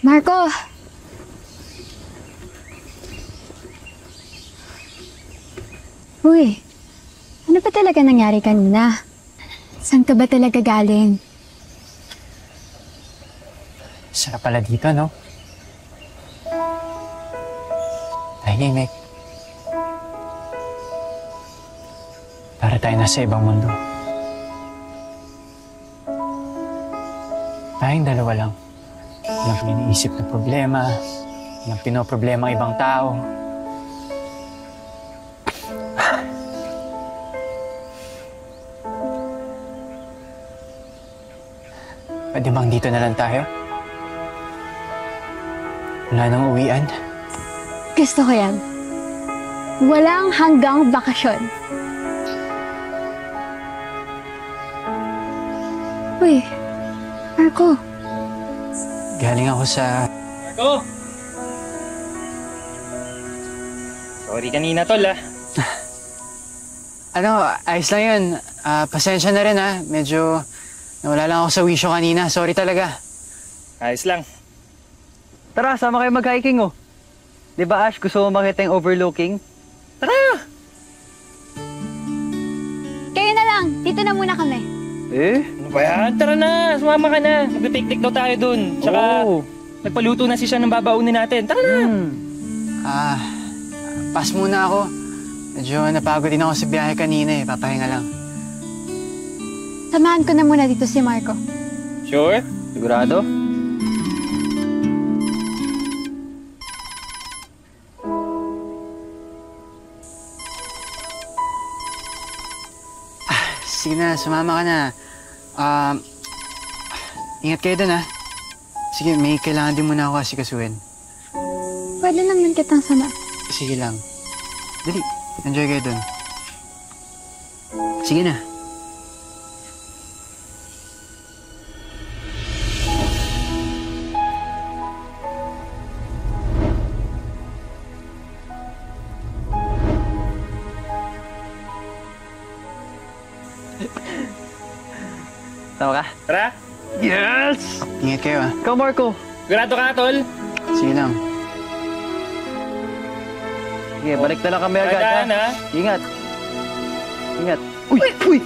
Marco! Uy, ano ba talaga nangyari kanina? Saan ka ba talaga galing? Sarap pala dito, no? Tahimik. Para tayo nasa ibang mundo. Tayong dalawa lang. Walang iniisip na problema. Walang pinoproblema ang ibang tao. Pwede bang dito na lang tayo? Wala nang uwian? Gusto ko yan. Walang hanggang bakasyon. Uy, Marco. Galing ako sa... Marco! Sorry kanina, tol, ah. Ayos lang yun. Pasensya na rin, ha. Medyo nawala lang ako sa wisyo kanina. Sorry talaga. Ayos lang. Tara, sama kayo mag-hiking, oh. Di ba, Ash, gusto mo makita yung overlooking? Tara! Kayo na lang. Dito na muna kami. Ano ba yan? Tara na! Sumama ka na! Magpipiknik daw tayo dun. Tsaka, nagpaluto na si siya ng babaunin natin. Tara na! Pass muna ako. Medyo napagod din ako sa biyahe kanina, eh. Papahinga lang. Samahan ko na muna dito si Marco. Sure? Sigurado? Sige na, sumama ka na. Ingat kayo dun, ha. Sige, may kailangan din muna ako asikasuhin. Pwede naman kitang sama. Sige lang. Dali, enjoy kayo dun. Sige na. Tama ka? Tara! Yes! Ingat kayo, ha. Ikaw, Marco. Sigurado ka, tol? Sige lang. Sige, balik na lang kami agad, ha? Tandaan, ha? Ingat. Ingat. Uy! Uy!